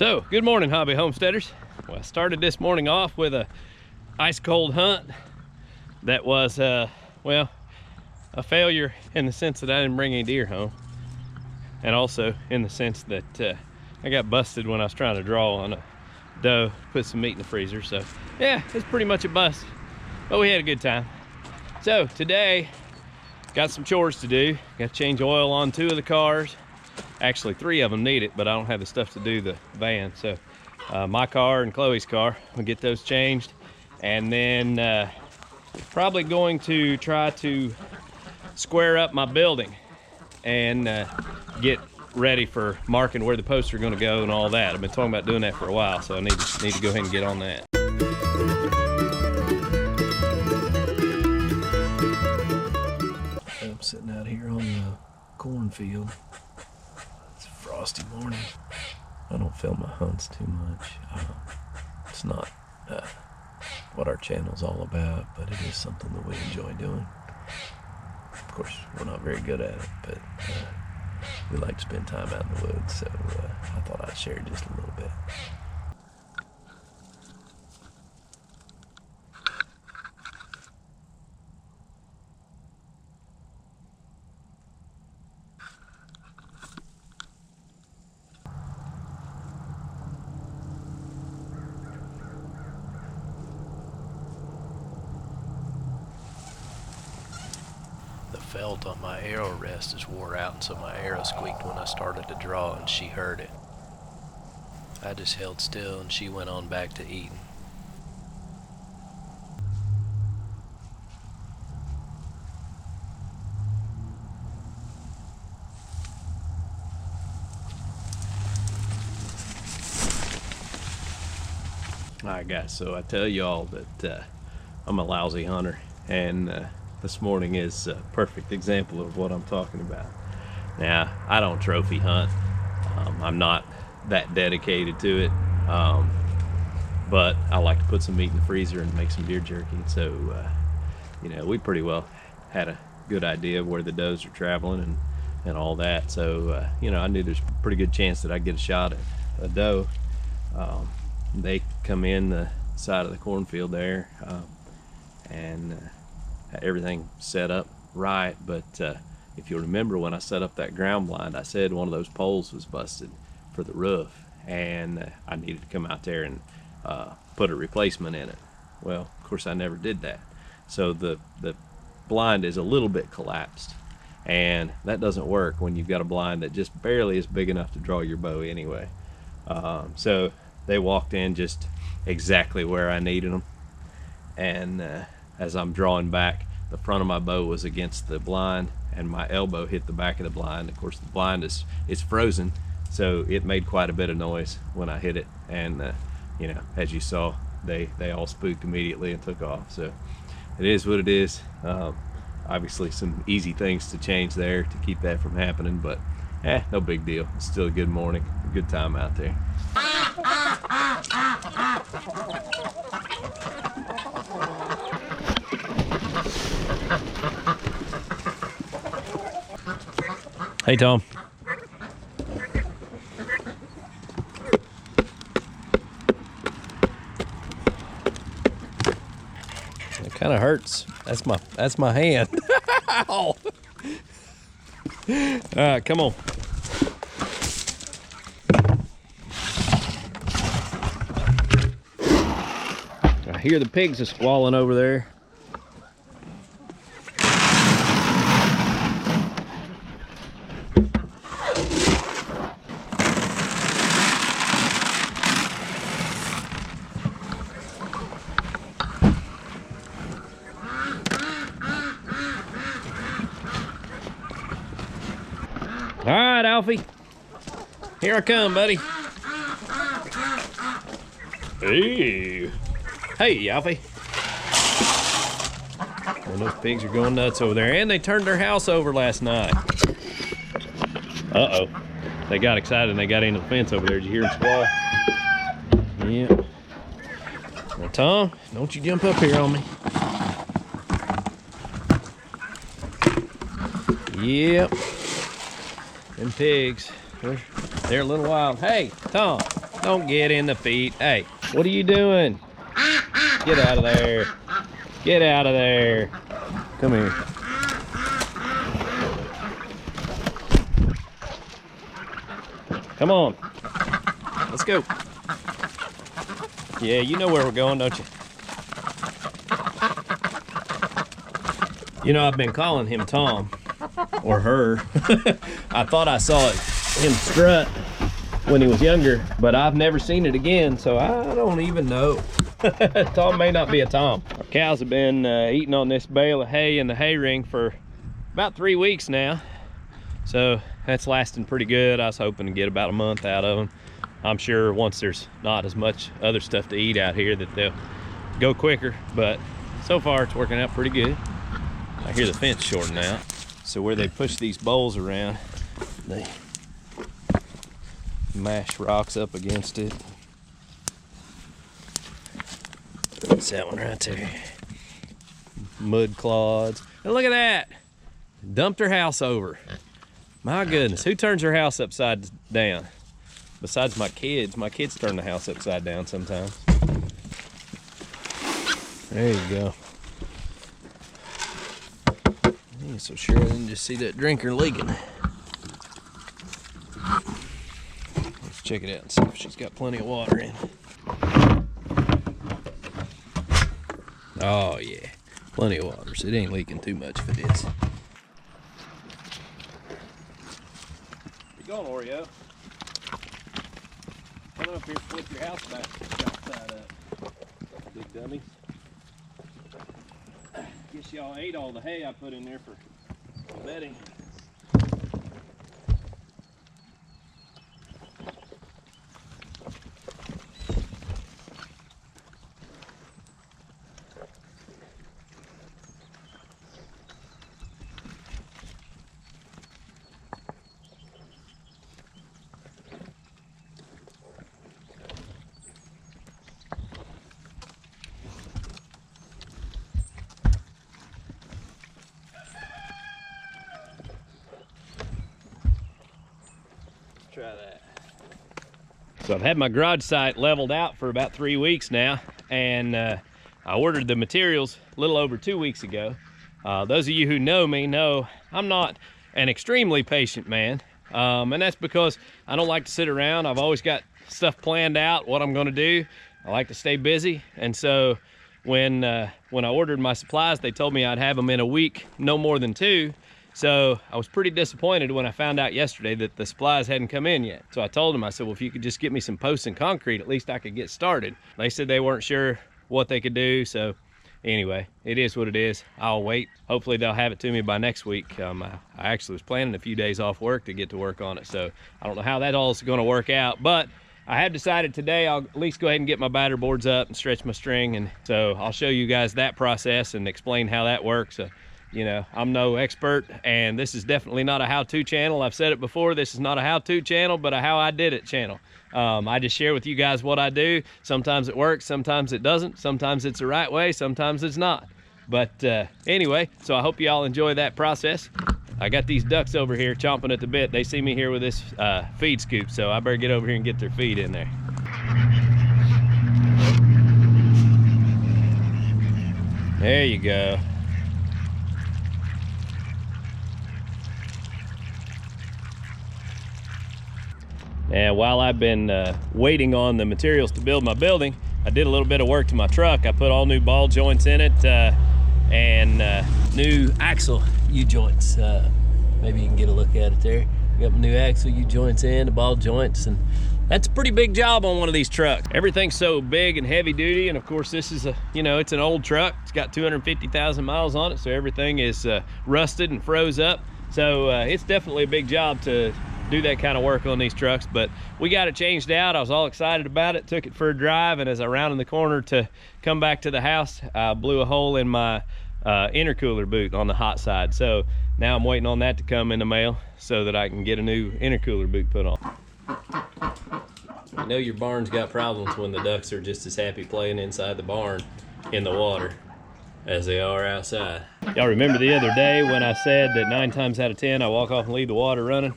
So, good morning, hobby homesteaders. Well, I started this morning off with a ice cold hunt that was, well, a failure in the sense that I didn't bring any deer home. And also in the sense that I got busted when I was trying to draw on a doe, put some meat in the freezer. So yeah, it's pretty much a bust, but we had a good time. So today, got some chores to do. Got to change oil on 2 of the cars. Actually 3 of them need it, but I don't have the stuff to do the van. So my car and Chloe's car, we'll get those changed. And then probably going to try to square up my building and get ready for marking where the posts are going to go and all that. I've been talking about doing that for a while, so I need to go ahead and get on that. I'm sitting out here on the cornfield. It's a frosty morning. I don't film my hunts too much. It's not what our channel's all about, but it is something that we enjoy doing. Of course, we're not very good at it, but we like to spend time out in the woods, so I thought I'd share just a little bit. The felt on my arrow rest is wore out, and so my arrow squeaked when I started to draw, and she heard it. I just held still, and she went on back to eating. Alright guys, so I tell y'all that I'm a lousy hunter, and this morning is a perfect example of what I'm talking about. Now, I don't trophy hunt. I'm not that dedicated to it, but I like to put some meat in the freezer and make some deer jerky. So, you know, we pretty well had a good idea of where the does are traveling and all that. So, you know, I knew there's a pretty good chance that I'd get a shot at a doe. They come in the side of the cornfield there, and everything set up right, but if you'll remember, when I set up that ground blind, I said one of those poles was busted for the roof, and I needed to come out there and put a replacement in it. Well, of course I never did that, so the blind is a little bit collapsed, and that doesn't work when you've got a blind that just barely is big enough to draw your bow anyway. So they walked in just exactly where I needed them, and as I'm drawing back, the front of my bow was against the blind, and my elbow hit the back of the blind. Of course, the blind is frozen, so it made quite a bit of noise when I hit it, and you know, as you saw, they all spooked immediately and took off. So it is what it is. Obviously some easy things to change there to keep that from happening, but no big deal. It's still a good morning, a good time out there. Hey, Tom. It kind of hurts. That's my hand. Ow. All right, come on. I hear the pigs are squalling over there. All right, Alfie. Here I come, buddy. Hey. Hey, Alfie. Well, those pigs are going nuts over there, and they turned their house over last night. Uh-oh. They got excited and they got into the fence over there. Did you hear them squall? Yeah. Now, Tom, don't you jump up here on me. Yep. Them pigs, they're a little wild. Hey, Tom, Don't get in the feet. Hey, what are you doing? Get out of there. Get out of there. Come here. Come on. Let's go. Yeah, you know where we're going, don't you? You know, I've been calling him Tom, or her. I thought I saw him strut when he was younger, but I've never seen it again, so I don't even know. Tom may not be a Tom. Our cows have been eating on this bale of hay in the hay ring for about 3 weeks now, so that's lasting pretty good. I was hoping to get about a month out of them. I'm sure once there's not as much other stuff to eat out here that they'll go quicker, but so far it's working out pretty good. I hear the fence shorting out. So where they push these bowls around, they mash rocks up against it. That's that one right there. Mud clods. And look at that. Dumped her house over. My goodness, who turns their house upside down? Besides my kids. My kids turn the house upside down sometimes. There you go. I ain't so sure I didn't just see that drinker leaking. Let's check it out and see if she's got plenty of water in. Oh yeah, plenty of water, so it ain't leaking too much if it is. Where you going, Oreo? Come up here, flip your house back side up. Big dummies. Guess y'all ate all the hay I put in there for bedding. Try that. So I've had my garage site leveled out for about 3 weeks now, and I ordered the materials a little over 2 weeks ago. Those of you who know me know I'm not an extremely patient man, and that's because I don't like to sit around. I've always got stuff planned out, what I'm gonna do. I like to stay busy, and so when I ordered my supplies, they told me I'd have them in a week, no more than 2. So I was pretty disappointed when I found out yesterday that the supplies hadn't come in yet. So I told them, I said, well, if you could just get me some posts and concrete, at least I could get started. They said they weren't sure what they could do. So anyway, it is what it is. I'll wait. Hopefully they'll have it to me by next week. I actually was planning a few days off work to get to work on it. So I don't know how that all is going to work out, but I have decided today I'll at least go ahead and get my batter boards up and stretch my string. And so I'll show you guys that process and explain how that works. You know, I'm no expert, and this is definitely not a how-to channel. I've said it before, this is not a how-to channel, but a how I did it channel. I just share with you guys what I do. Sometimes it works, sometimes it doesn't. Sometimes it's the right way, sometimes it's not. But anyway, so I hope you all enjoy that process. I got these ducks over here chomping at the bit. They see me here with this feed scoop, so I better get over here and get their feed in there. There you go. And while I've been waiting on the materials to build my building, I did a little bit of work to my truck. I put all new ball joints in it and new axle U-joints. Maybe you can get a look at it there. Got my new axle U-joints in, the ball joints, and that's a pretty big job on one of these trucks. Everything's so big and heavy duty, and of course this is it's an old truck. It's got 250,000 miles on it, so everything is rusted and froze up. So it's definitely a big job to do that kind of work on these trucks, but we got it changed out. I was all excited about it, took it for a drive, and as I rounded the corner to come back to the house, I blew a hole in my intercooler boot on the hot side. So now I'm waiting on that to come in the mail so that I can get a new intercooler boot put on. You know your barn's got problems when the ducks are just as happy playing inside the barn in the water as they are outside. Y'all remember the other day when I said that 9 times out of 10 I walk off and leave the water running?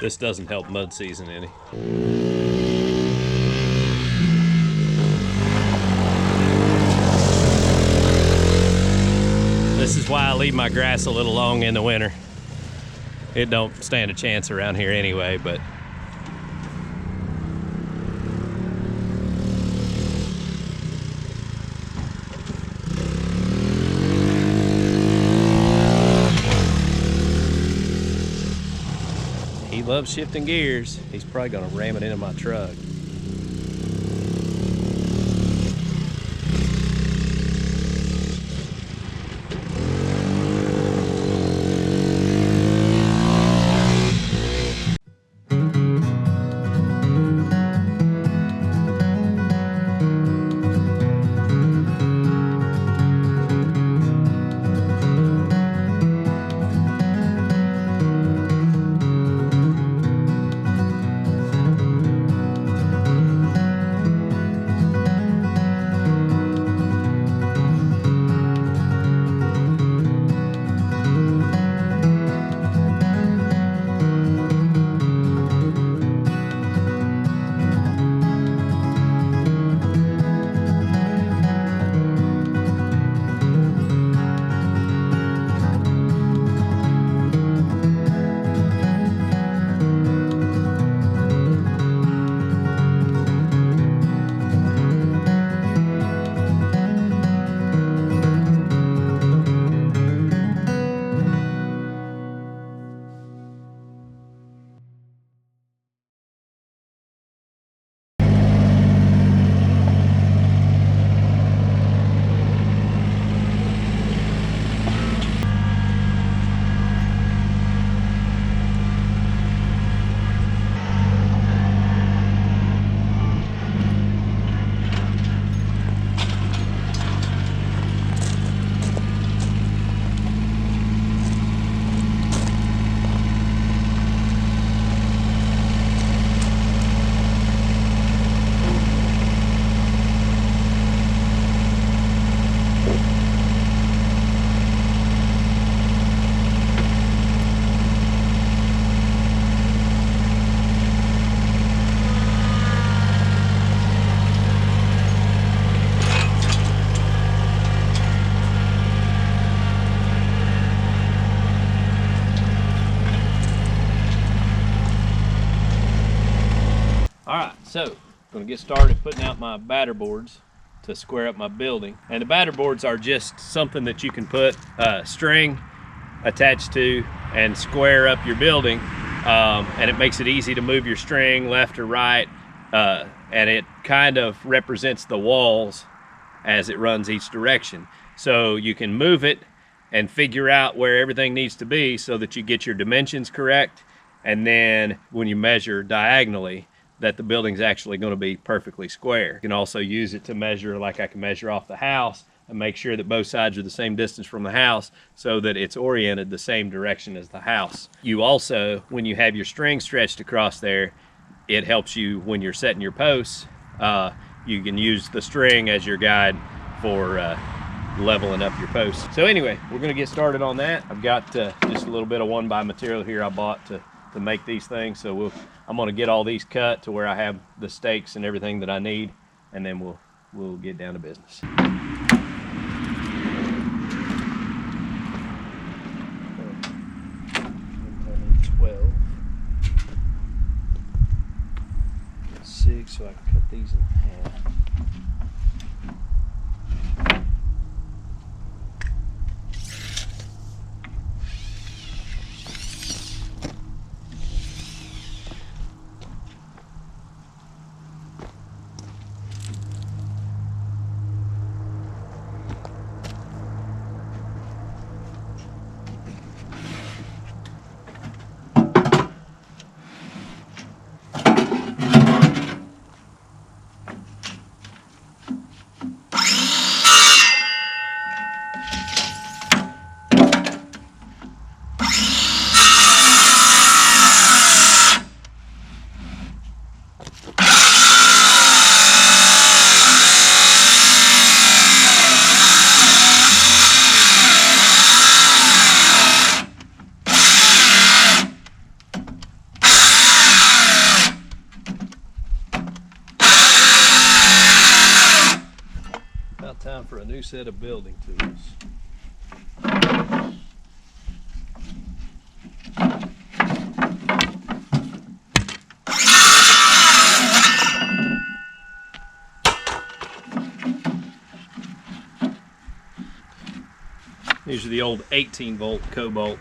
This doesn't help mud season any. This is why I leave my grass a little long in the winter. It don't stand a chance around here anyway, but he loves shifting gears. He's probably gonna ram it into my truck. So, I'm gonna get started putting out my batter boards to square up my building. And the batter boards are just something that you can put a string attached to and square up your building. And it makes it easy to move your string left or right. And it kind of represents the walls as it runs each direction. So you can move it and figure out where everything needs to be so that you get your dimensions correct. And then when you measure diagonally, that the building's actually going to be perfectly square. You can also use it to measure, like I can measure off the house and make sure that both sides are the same distance from the house so that it's oriented the same direction as the house. You also, when you have your string stretched across there, it helps you when you're setting your posts. You can use the string as your guide for leveling up your posts. So anyway, we're going to get started on that. I've got just a little bit of 1x material here I bought to make these things. So I'm going to get all these cut to where I have the stakes and everything that I need, and then we'll get down to business. 12, 6, so I can cut these in half. for a new set of building tools. These are the old 18-volt cobalt.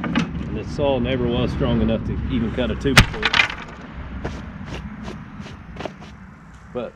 And this saw never was strong enough to even cut a 2x4. But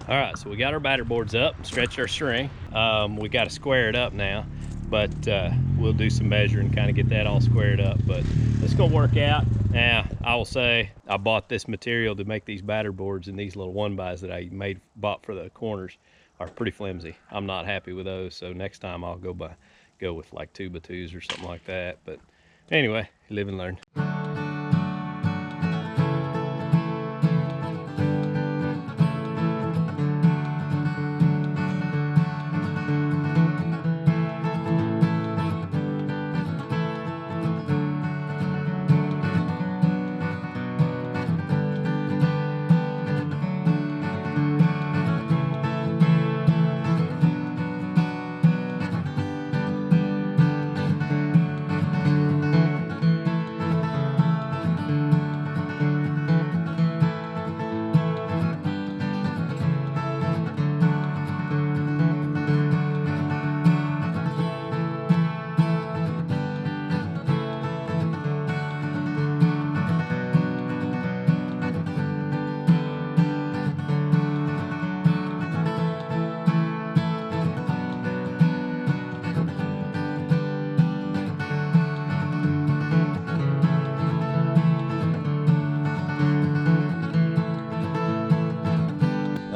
all right, so we got our batter boards up, stretched our string. We got to square it up now, but we'll do some measuring, kind of get that all squared up. But it's gonna work out. Now, I will say I bought this material to make these batter boards, and these little 1-bys that I bought for the corners are pretty flimsy. I'm not happy with those, so next time I'll go with like 2x2s or something like that. But anyway, live and learn.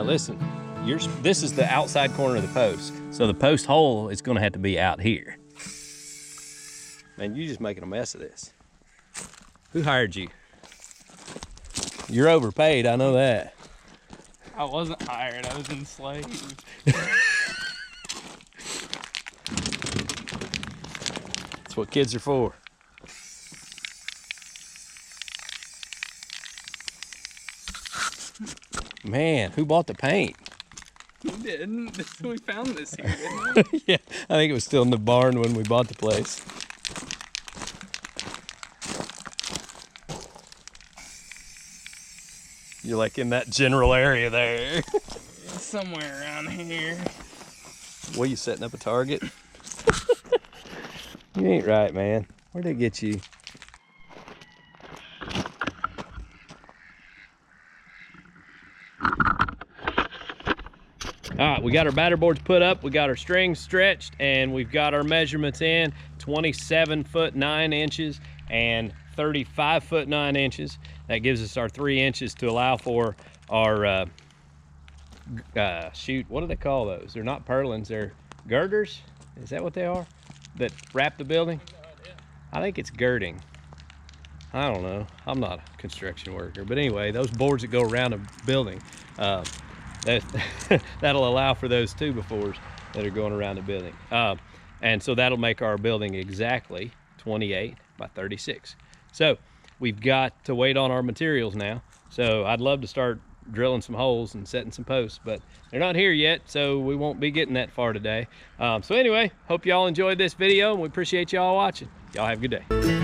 Listen, this is the outside corner of the post. So the post hole is gonna have to be out here. Man, you're just making a mess of this. Who hired you? You're overpaid, I know that. I wasn't hired, I was enslaved. That's what kids are for. Man, who bought the paint? You didn't. We found this here, didn't we? Yeah, I think it was still in the barn when we bought the place. You're like in that general area there. Somewhere around here. What, you setting up a target? You ain't right, man. Where'd they get you? All right, we got our batter boards put up, we got our strings stretched, and we've got our measurements in, 27 foot 9 inches and 35 foot 9 inches. That gives us our 3 inches to allow for our, shoot, what do they call those? They're not purlins, they're girders? Is that what they are? That wrap the building? I think it's girding. I don't know. I'm not a construction worker, but anyway, those boards that go around a building, that'll allow for those 2x4s that are going around the building. And so that'll make our building exactly 28 by 36. So we've got to wait on our materials now. So I'd love to start drilling some holes and setting some posts, but they're not here yet, so we won't be getting that far today. So anyway, hope y'all enjoyed this video, and we appreciate y'all watching. Y'all have a good day.